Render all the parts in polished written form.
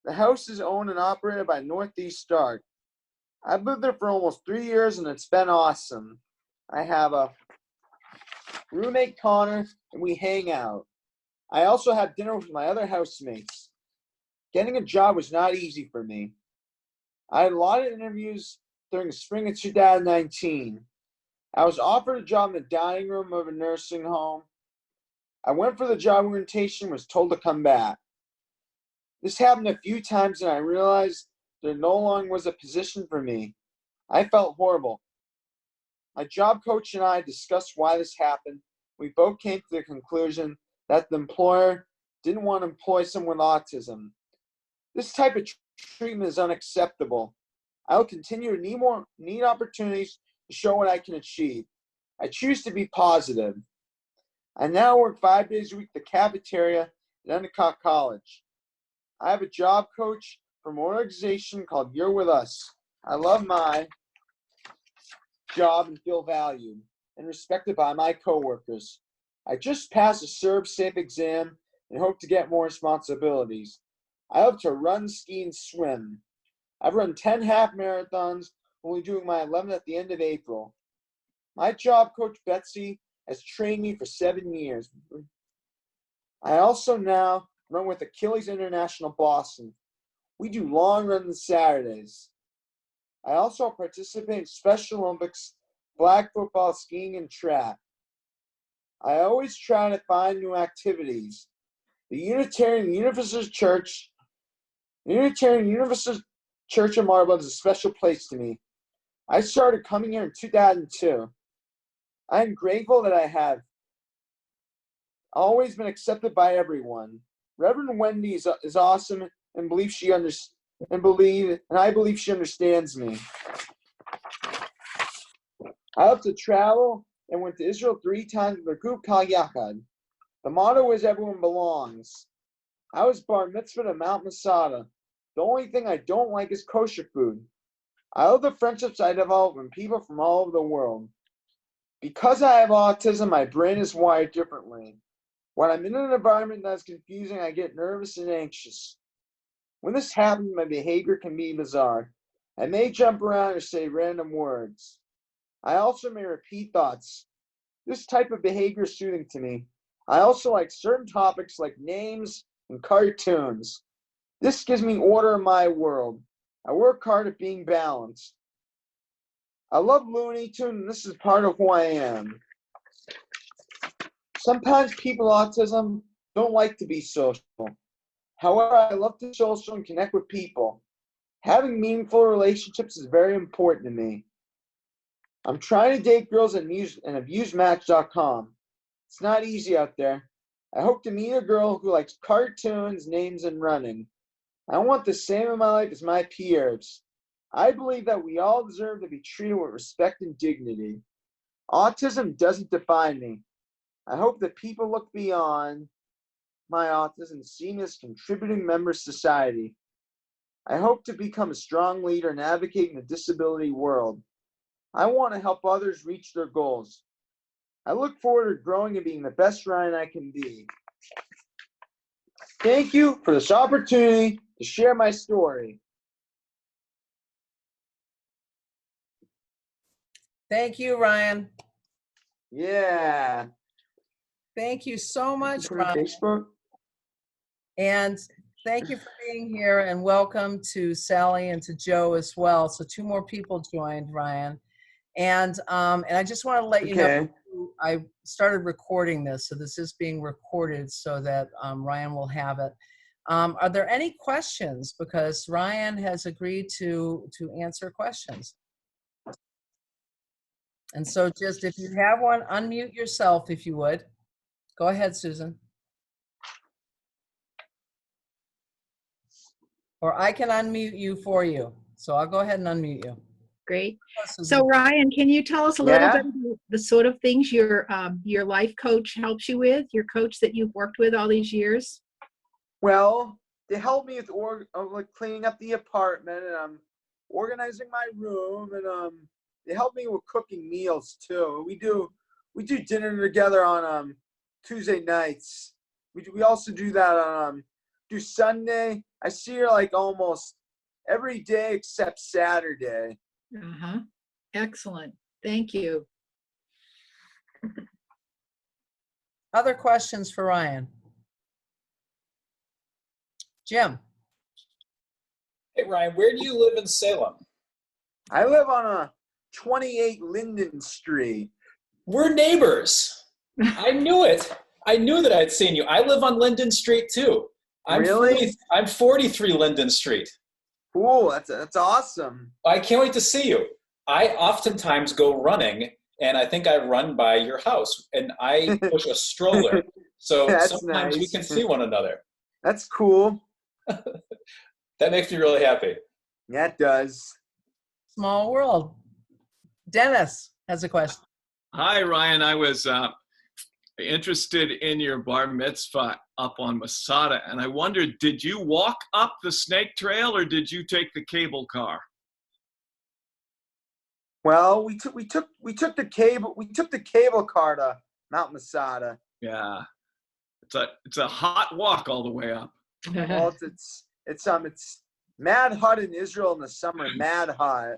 The house is owned and operated by Northeast Stark. I've lived there for almost 3 years, and it's been awesome. I have a roommate, Connor, and we hang out. I also have dinner with my other housemates. Getting a job was not easy for me. I had a lot of interviews during the spring of 2019. I was offered a job in the dining room of a nursing home. I went for the job orientation and was told to come back. This happened a few times, and I realized there no longer was a position for me. I felt horrible. My job coach and I discussed why this happened. We both came to the conclusion that the employer didn't want to employ someone with autism. This type of treatment is unacceptable. I will continue to need opportunities to show what I can achieve. I choose to be positive. I now work 5 days a week at the cafeteria at Endicott College. I have a job coach from an organization called You're With Us. I love my job and feel valued and respected by my coworkers. I just passed a SERB-SAFE exam and hope to get more responsibilities. I hope to run, ski, and swim. I've run 10 half marathons, only doing my 11th at the end of April. My job coach, Betsy, has trained me for 7 years. I also now run with Achilles International Boston. We do long runs on Saturdays. I also participate in Special Olympics, flag football, skiing, and track. I always try to find new activities. The Unitarian Universalist Church in Marblehead is a special place to me. I started coming here in 2002. I am grateful that I have always been accepted by everyone. Reverend Wendy is awesome and I believe she understands me. I love to travel and went to Israel 3 times with a group called Yachad. The motto is everyone belongs. I was bar mitzvah to Mount Masada. The only thing I don't like is kosher food. I love the friendships I develop with people from all over the world. Because I have autism, my brain is wired differently. When I'm in an environment that's confusing, I get nervous and anxious. When this happens, my behavior can be bizarre. I may jump around or say random words. I also may repeat thoughts. This type of behavior is soothing to me. I also like certain topics like names and cartoons. This gives me order in my world. I work hard at being balanced. I love Looney Tunes, and this is part of who I am. Sometimes people with autism don't like to be social. However, I love to social and connect with people. Having meaningful relationships is very important to me. I'm trying to date girls and have used Match.com. It's not easy out there. I hope to meet a girl who likes cartoons, names, and running. I want the same in my life as my peers. I believe that we all deserve to be treated with respect and dignity. Autism doesn't define me. I hope that people look beyond my autism and see me as a contributing member of society. I hope to become a strong leader navigating the disability world. I want to help others reach their goals. I look forward to growing and being the best Ryan I can be. Thank you for this opportunity to share my story. Thank you, Ryan. Yeah. Thank you so much, Ryan. Facebook. And thank you for being here, and welcome to Sally and to Joe as well. So 2 more people joined, Ryan. And I just want to let you know, I started recording this, so this is being recorded so that Ryan will have it. Are there any questions? Because Ryan has agreed to answer questions. And so just if you have one, unmute yourself if you would. Go ahead, Susan. Or I can unmute you for you. So I'll go ahead and unmute you. Great. So Ryan, can you tell us a little bit about the sort of things your life coach helps you with, your coach that you've worked with all these years? Well, they help me with like cleaning up the apartment, and organizing my room, and they help me with cooking meals too. We do dinner together on Tuesday nights. We also do that on through Sunday. I see her like almost every day except Saturday. Uh-huh. Excellent. Thank you. Other questions for Ryan? Jim. Hey, Ryan, where do you live in Salem? I live on a 28 Linden Street. We're neighbors. I knew it. I knew that I'd seen you. I live on Linden Street too. Really? I'm 43 Linden Street. Cool. That's awesome. I can't wait to see you. I oftentimes go running, and I think I run by your house, and I push a stroller. So sometimes we can see one another. That's cool. That makes me really happy. Yeah, it does. Small world. Dennis has a question. Hi, Ryan. I was interested in your bar mitzvah up on Masada, and I wondered, did you walk up the snake trail or did you take the cable car? Well, we took the cable car to Mount Masada. Yeah, it's a hot walk all the way up. Well, it's mad hot in Israel in the summer. Mad hot.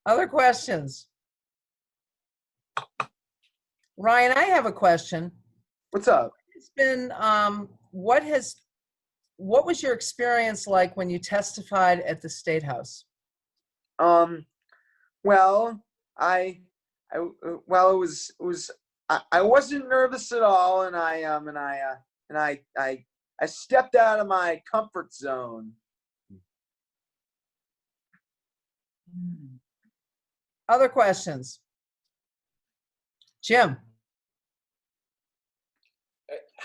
Other questions? Ryan, I have a question. What's up? It's been what was your experience like when you testified at the State House? Well, I wasn't nervous at all, and I stepped out of my comfort zone. Other questions? Jim.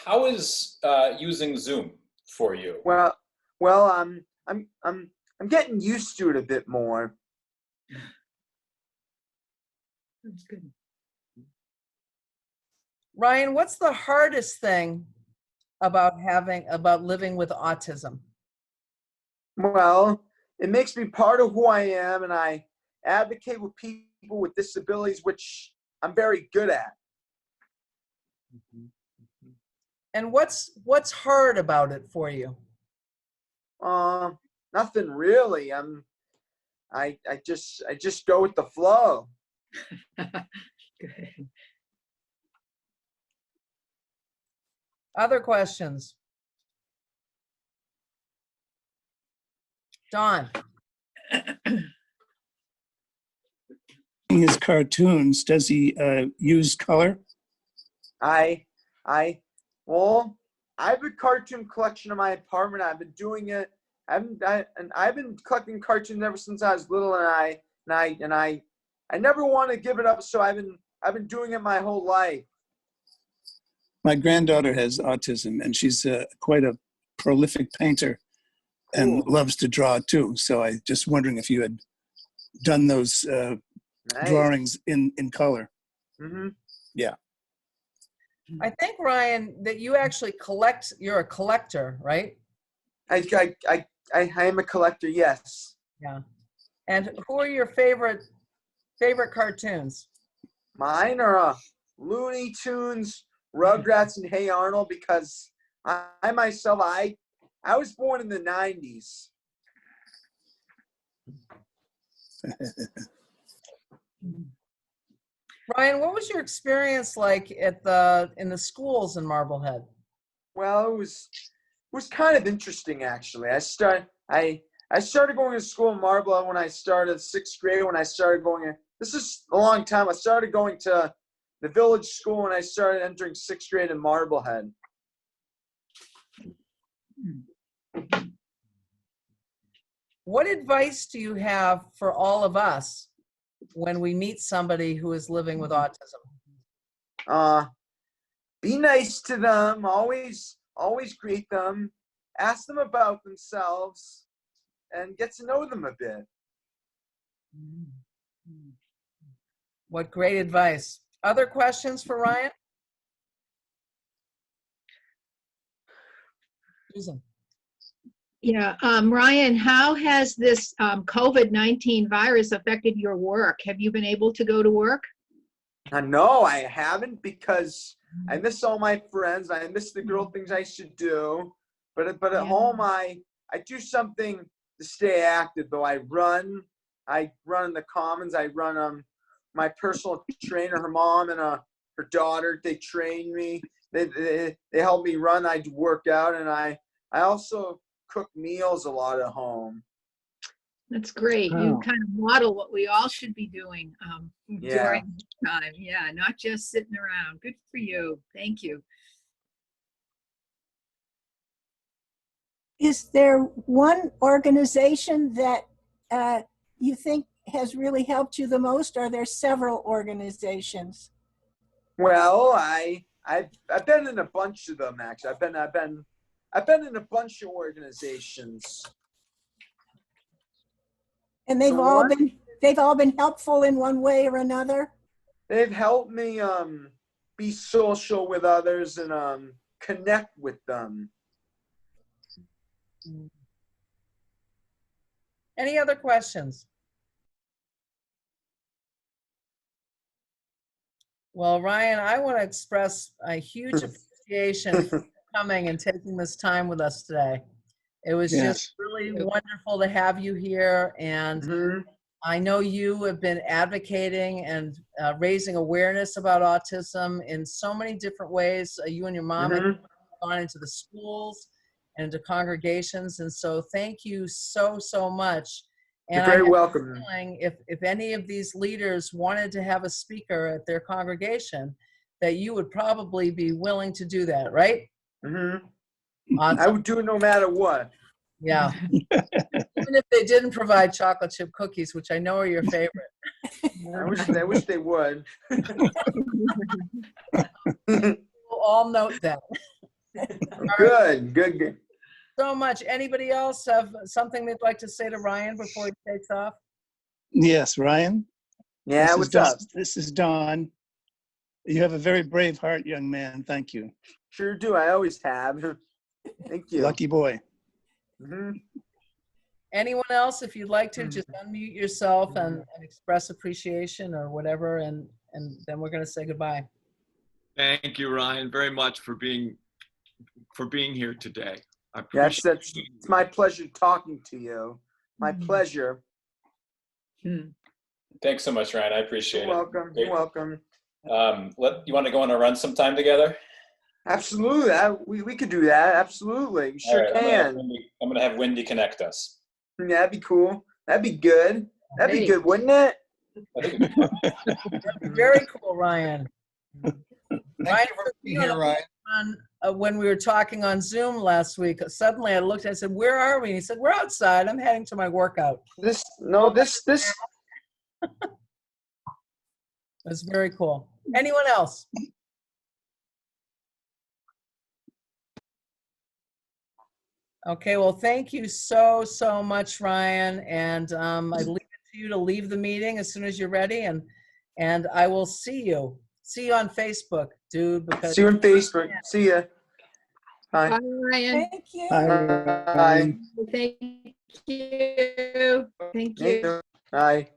How is using Zoom for you? Well, I'm getting used to it a bit more. That's good. Ryan, what's the hardest thing about living with autism? Well, it makes me part of who I am, and I advocate with people with disabilities, which I'm very good at. And what's hard about it for you? Nothing really. I just go with the flow. Good. Other questions? Don. His cartoons, does he use color? Well, I have a cartoon collection in my apartment. I've been doing it. I've been collecting cartoons ever since I was little, and I never want to give it up. So I've been doing it my whole life. My granddaughter has autism, and she's quite a prolific painter and loves to draw too. So I just wondering if you had done those Nice. drawings in color. Mm-hmm. Yeah. I think, Ryan, that you actually collect. You're a collector, right? I am a collector. Yes. Yeah. And who are your favorite cartoons? Mine are Looney Tunes, Rugrats, and Hey Arnold, because I myself was born in the 90s. Ryan, what was your experience like in the schools in Marblehead? Well, it was kind of interesting, actually. I started going to school in Marblehead when I started 6th grade. When I started going, this is a long time. I started going to the village school when I started entering 6th grade in Marblehead. What advice do you have for all of us when we meet somebody who is living with autism? Be nice to them. Always greet them. Ask them about themselves, and get to know them a bit. What great advice. Other questions for Ryan? Susan. Yeah, Ryan, how has this COVID-19 virus affected your work? Have you been able to go to work? No, I haven't, because I miss all my friends. I miss the girl things I should do. But at home, I do something to stay active. Though I run in the commons. I run my personal trainer, her mom and her daughter. They train me. They help me run. I work out, and I also cook meals a lot at home. That's great. You kind of model what we all should be doing during this time. Yeah, not just sitting around. Good for you. Thank you. Is there one organization that you think has really helped you the most, or are there several organizations? Well, I've been in a bunch of them actually. I've been in a bunch of organizations. And they've all been helpful in one way or another? They've helped me be social with others and connect with them. Any other questions? Well, Ryan, I want to express a huge appreciation for coming and taking this time with us today. It was just really wonderful to have you here. And I know you have been advocating and raising awareness about autism in so many different ways. You and your mom have gone into the schools and into congregations. And so thank you so, so much. And you're very welcome. If any of these leaders wanted to have a speaker at their congregation, that you would probably be willing to do that, right? Awesome. I would do it no matter what. Yeah. Even if they didn't provide chocolate chip cookies, which I know are your favorite. I wish they would. We'll all note that. Good. So much. Anybody else have something they'd like to say to Ryan before he takes off? Yes, Ryan. Yeah, what's up? This is Don. You have a very brave heart, young man. Thank you. Sure do. I always have. Thank you. Lucky boy. Anyone else, if you'd like to, just unmute yourself and express appreciation or whatever, and then we're going to say goodbye. Thank you, Ryan, very much for being here today. I appreciate it. It's my pleasure talking to you. My pleasure. Thanks so much, Ryan. I appreciate it. You're welcome. You want to go on a run sometime together? Absolutely. We could do that. Absolutely. We sure can. I'm going to have Wendy connect us. Yeah, that'd be cool. That'd be good. That'd be good, wouldn't it? That'd be very cool, Ryan. Thank you for being here, Ryan. When we were talking on Zoom last week, suddenly I looked and I said, "Where are we?" And he said, "We're outside. I'm heading to my workout." This. That's very cool. Anyone else? Okay, well, thank you so much, Ryan. And I leave it to you to leave the meeting as soon as you're ready. And I will see you. See you on Facebook, dude. See you on Facebook. See ya. Bye. Bye, Ryan. Thank you. Bye. Thank you. Thank you. Bye.